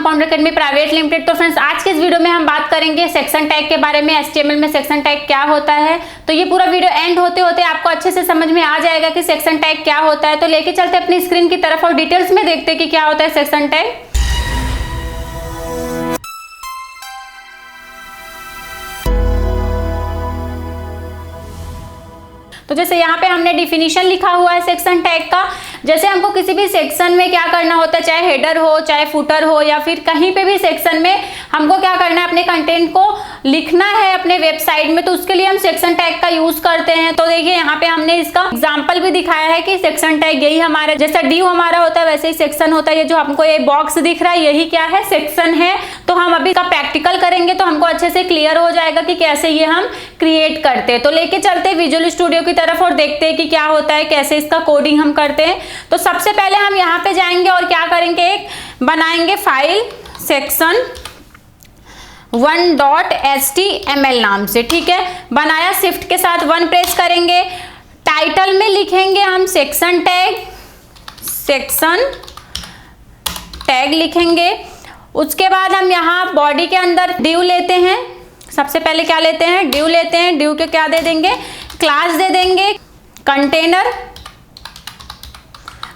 Compound academy private limited. तो friends आज के इस वीडियो में हम बात करेंगे सेक्शन टैग के बारे में। HTML में सेक्शन टैग क्या होता है, तो ये पूरा वीडियो एंड होते होते आपको अच्छे से समझ में आ जाएगा कि सेक्शन टैग क्या होता है। तो लेके चलते अपनी स्क्रीन की तरफ और डिटेल्स में देखते हैं कि क्या होता है सेक्शन टैग। तो जैसे यहाँ पे हमने डिफिनीशन लिखा हुआ है सेक्शन टैग का। जैसे हमको किसी भी सेक्शन में क्या करना होता है, चाहे हेडर हो चाहे फुटर हो या फिर कहीं पे भी सेक्शन में हमको क्या करना है, अपने कंटेंट को लिखना है अपने वेबसाइट में, तो उसके लिए हम सेक्शन टैग का यूज करते हैं। तो देखिए यहाँ पे हमने इसका एग्जाम्पल भी दिखाया है कि सेक्शन टैग यही हमारा, जैसा ड्यू हमारा होता है वैसे ही सेक्शन होता है। ये जो हमको ये बॉक्स दिख रहा है यही क्या है, सेक्शन है। तो हम अभी का प्रैक्टिकल करेंगे तो हमको अच्छे से क्लियर हो जाएगा कि कैसे ये हम क्रिएट करते हैं। तो लेके चलते विजुअल स्टूडियो की तरफ और देखते हैं कि क्या होता है, कैसे इसका कोडिंग हम करते हैं। तो सबसे पहले हम यहाँ पे जाएंगे और क्या करेंगे, एक बनाएंगे फाइल सेक्शन 1.html नाम से, ठीक है। बनाया, शिफ्ट के साथ 1 प्रेस करेंगे। टाइटल में लिखेंगे हम सेक्शन टैग लिखेंगे। उसके बाद हम यहाँ बॉडी के अंदर ड्यू लेते हैं। सबसे पहले क्या लेते हैं, ड्यू लेते हैं। ड्यू के क्या दे देंगे, क्लास दे देंगे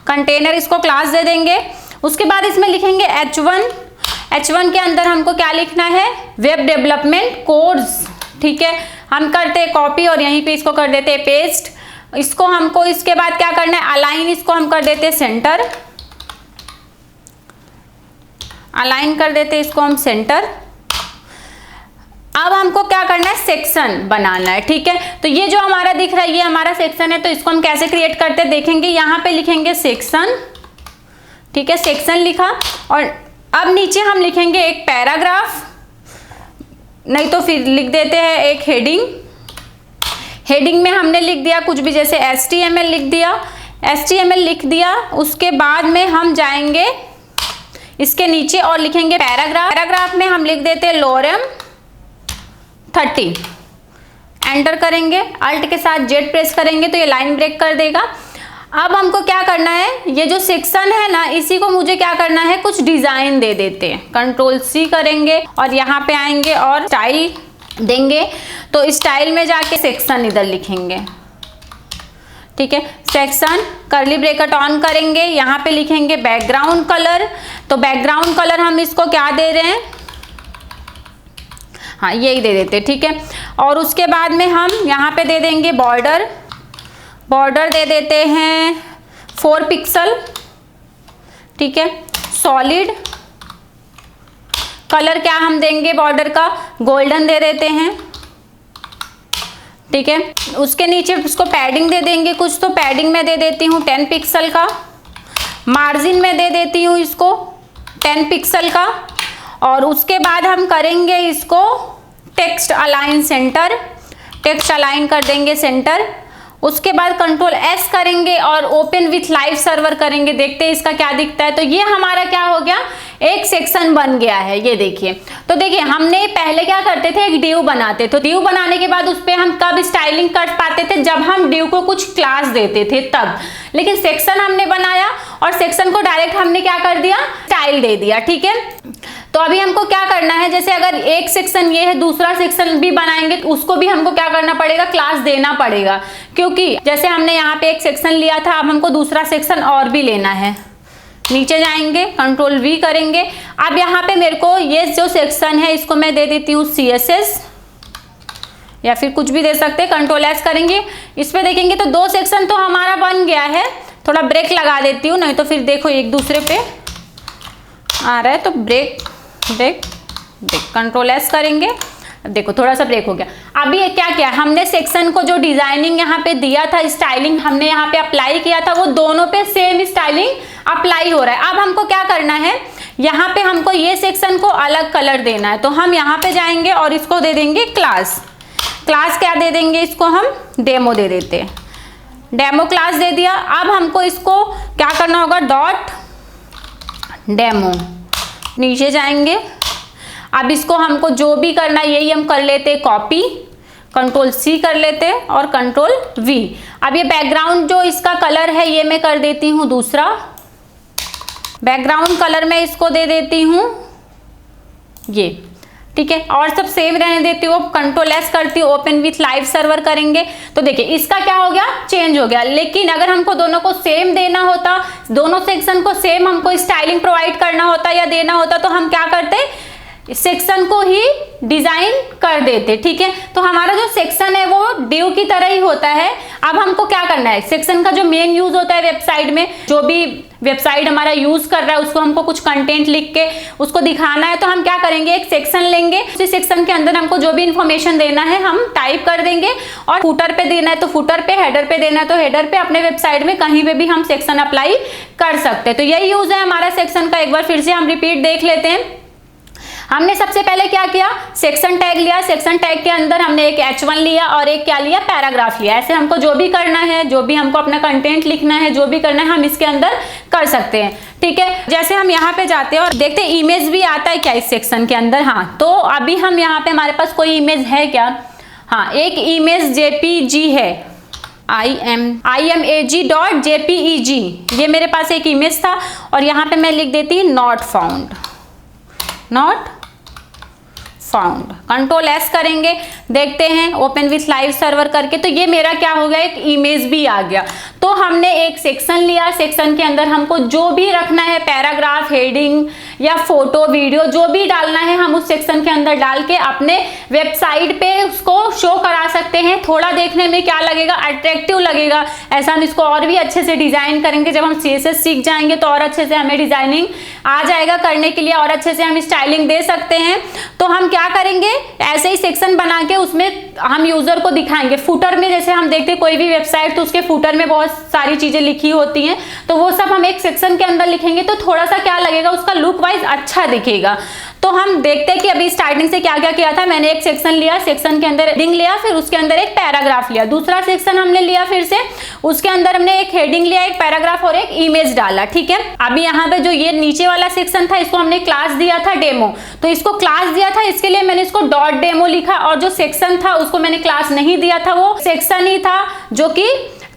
कंटेनर इसको क्लास दे देंगे। उसके बाद इसमें लिखेंगे H1 के अंदर हमको क्या लिखना है, वेब डेवलपमेंट कोर्स, ठीक है। हम करते हैं कॉपी और यहीं पे इसको कर देते हैं पेस्ट। इसको हमको इसके बाद क्या करना है, अलाइन, इसको हम कर देते हैं सेंटर, अलाइन कर देते हैं इसको हम सेंटर। अब हमको क्या करना है, सेक्शन बनाना है, ठीक है। तो ये जो हमारा दिख रहा है ये हमारा सेक्शन है। तो इसको हम कैसे क्रिएट करते हैं देखेंगे। यहाँ पे लिखेंगे सेक्शन, ठीक है, सेक्शन लिखा। और अब नीचे हम लिखेंगे एक पैराग्राफ, नहीं तो फिर लिख देते हैं एक हेडिंग। हेडिंग में हमने लिख दिया कुछ भी, जैसे HTML लिख दिया, HTML लिख दिया। उसके बाद में हम जाएंगे इसके नीचे और लिखेंगे पैराग्राफ। पैराग्राफ में हम लिख देते हैं लोरेम 30, एंटर करेंगे। अल्ट के साथ Z प्रेस करेंगे तो ये लाइन ब्रेक कर देगा। अब हमको क्या करना है, ये जो सेक्शन है ना इसी को मुझे क्या करना है, कुछ डिजाइन दे देते हैं। Ctrl+C करेंगे और यहाँ पे आएंगे और स्टाइल देंगे। तो स्टाइल में जाके सेक्शन इधर लिखेंगे, ठीक है। सेक्शन कर्ली ब्रैकेट ऑन करेंगे, यहाँ पे लिखेंगे बैकग्राउंड कलर। तो बैकग्राउंड कलर हम इसको क्या दे रहे हैं, हाँ यही दे देते, ठीक है। और उसके बाद में हम यहाँ पे दे देंगे बॉर्डर दे देते हैं 4 पिक्सल, ठीक है। सॉलिड कलर क्या हम देंगे बॉर्डर का, गोल्डन दे देते हैं, ठीक है। उसके नीचे उसको पैडिंग दे देंगे कुछ, तो पैडिंग में दे देती हूँ 10 पिक्सल का। मार्जिन में दे देती हूँ इसको 10 पिक्सल का। और उसके बाद हम करेंगे इसको text align centre, text align कर देंगे सेंटर। उसके बाद Ctrl+S करेंगे और ओपन विथ लाइव सर्वर करेंगे, देखते हैं इसका क्या दिखता है। तो ये हमारा क्या हो गया, एक सेक्शन बन गया है, ये देखिए। तो देखिए हमने पहले क्या करते थे, एक ड्यू बनाते, तो ड्यू बनाने के बाद उस पर हम कब स्टाइलिंग कर पाते थे, जब हम ड्यू को कुछ क्लास देते थे तब। लेकिन सेक्शन हमने बनाया और सेक्शन को डायरेक्ट हमने क्या कर दिया, स्टाइल दे दिया, ठीक है। तो अभी हमको क्या करना है, जैसे अगर एक सेक्शन ये है, दूसरा सेक्शन भी बनाएंगे तो उसको भी हमको क्या करना पड़ेगा, क्लास देना पड़ेगा। क्योंकि जैसे हमने यहाँ पे एक सेक्शन लिया था, अब हमको दूसरा सेक्शन और भी लेना है। नीचे जाएंगे Ctrl+V करेंगे। अब यहाँ पे मेरे को ये जो सेक्शन है इसको मैं दे देती हूँ CSS या फिर कुछ भी दे सकते हैं। Ctrl+S करेंगे, इस पे देखेंगे तो 2 सेक्शन तो हमारा बन गया है। थोड़ा ब्रेक लगा देती हूँ, नहीं तो फिर देखो एक दूसरे पे आ रहा है, तो ब्रेक Ctrl+S करेंगे। देखो थोड़ा सा ब्रेक हो गया। अभी ये क्या किया, हमने सेक्शन को जो डिजाइनिंग यहाँ पे दिया था, स्टाइलिंग हमने यहाँ पे अप्लाई किया था, वो दोनों पे सेम स्टाइलिंग अप्लाई हो रहा है। अब हमको क्या करना है, यहाँ पे हमको ये सेक्शन को अलग कलर देना है। तो हम यहाँ पे जाएंगे और इसको दे देंगे क्लास क्या दे देंगे, इसको हम डेमो दे देते हैं। डेमो क्लास दे दिया। अब हमको इसको क्या करना होगा, .डेमो, नीचे जाएंगे। अब इसको हमको जो भी करना है यही हम कर लेते, कॉपी Ctrl+C कर लेते और Ctrl+V। अब ये बैकग्राउंड जो इसका कलर है ये मैं कर देती हूँ दूसरा बैकग्राउंड कलर में, इसको दे देती हूँ ये, ठीक है। और सब सेम रहने देती हूँ, कंट्रोल एस करती हूँ, ओपन विथ लाइव सर्वर करेंगे तो देखिए इसका क्या हो गया, चेंज हो गया। लेकिन अगर हमको दोनों को सेम देना होता, दोनों सेक्शन को सेम हमको स्टाइलिंग प्रोवाइड करना होता या देना होता, तो हम क्या करते, सेक्शन को ही डिजाइन कर देते, ठीक है। तो हमारा जो सेक्शन है वो डिव की तरह ही होता है। अब हमको क्या करना है, सेक्शन का जो मेन यूज होता है वेबसाइट में, जो भी वेबसाइट हमारा यूज कर रहा है उसको हमको कुछ कंटेंट लिख के उसको दिखाना है, तो हम क्या करेंगे, एक सेक्शन लेंगे, उसी सेक्शन के अंदर हमको जो भी इंफॉर्मेशन देना है हम टाइप कर देंगे, और फुटर पे देना है तो फुटर पे, हेडर पे देना है तो हेडर पे, अपने वेबसाइट में कहीं पे भी हम सेक्शन अप्लाई कर सकते हैं। तो यही यूज है हमारा सेक्शन का। एक बार फिर से हम रिपीट देख लेते हैं। हमने सबसे पहले क्या किया, सेक्शन टैग लिया, सेक्शन टैग के अंदर हमने एक H1 लिया और एक क्या लिया, पैराग्राफ लिया। ऐसे हमको जो भी करना है, जो भी हमको अपना कंटेंट लिखना है, जो भी करना है हम इसके अंदर कर सकते हैं, ठीक है। जैसे हम यहाँ पे जाते हैं और देखते हैं इमेज भी आता है क्या इस सेक्शन के अंदर। हाँ, तो अभी हम यहाँ पे, हमारे पास कोई इमेज है क्या, हाँ एक इमेज JPG है, imag.jpeg, ये मेरे पास एक इमेज था और यहाँ पे मैं लिख देती हूँ not found, not found. Control S करेंगे, देखते हैं ओपन विथ लाइव सर्वर करके, तो ये मेरा क्या हो गया, एक इमेज भी आ गया। तो हमने एक सेक्शन लिया, सेक्शन के अंदर हमको जो भी रखना है, पैराग्राफ, हेडिंग या फोटो, वीडियो, जो भी डालना है हम उस सेक्शन के अंदर डाल के अपने वेबसाइट पे उसको शो करा सकते हैं। थोड़ा देखने में क्या लगेगा, अट्रैक्टिव लगेगा। ऐसा हम इसको और भी अच्छे से डिजाइन करेंगे। जब हम CSS सीख जाएंगे तो और अच्छे से हमें डिजाइनिंग आ जाएगा करने के लिए, और अच्छे से हम स्टाइलिंग दे सकते हैं। तो हम क्या करेंगे, ऐसे ही सेक्शन बना के उसमें हम यूजर को दिखाएंगे। फुटर में जैसे हम देखते हैं कोई भी वेबसाइट, तो उसके फुटर में बहुत सारी चीजें लिखी होती हैं, तो वो सब हम एक सेक्शन के अंदर लिखेंगे तो थोड़ा सा क्या लगेगा, उसका लुक वाइज अच्छा दिखेगा। तो हम देखते हैं कि अभी स्टार्टिंग से क्या क्या किया था। मैंने एक सेक्शन लिया, सेक्शन के अंदर हेडिंग लिया, फिर उसके अंदर एक पैराग्राफ लिया, दूसरा सेक्शन हमने लिया फिर से, उसके अंदर हमने एक हेडिंग लिया, एक पैराग्राफ और एक इमेज डाला, ठीक है। अभी यहाँ पे जो ये नीचे वाला सेक्शन था, इसको हमने क्लास दिया था डेमो, तो इसको क्लास दिया था, इसके लिए मैंने इसको डॉट डेमो लिखा, और जो सेक्शन था उसको मैंने क्लास नहीं दिया था, वो सेक्शन ही था, जो कि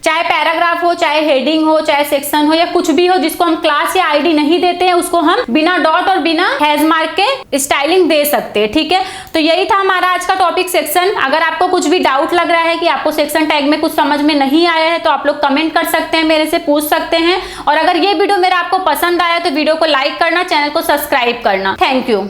चाहे पैराग्राफ हो, चाहे हेडिंग हो, चाहे सेक्शन हो या कुछ भी हो, जिसको हम क्लास या आईडी नहीं देते हैं उसको हम बिना डॉट और बिना हैश मार्क के स्टाइलिंग दे सकते हैं, ठीक है। तो यही था हमारा आज का टॉपिक सेक्शन। अगर आपको कुछ भी डाउट लग रहा है कि आपको सेक्शन टैग में कुछ समझ में नहीं आया है, तो आप लोग कमेंट कर सकते हैं, मेरे से पूछ सकते हैं। और अगर ये वीडियो मेरा आपको पसंद आया तो वीडियो को लाइक करना, चैनल को सब्सक्राइब करना। Thank you.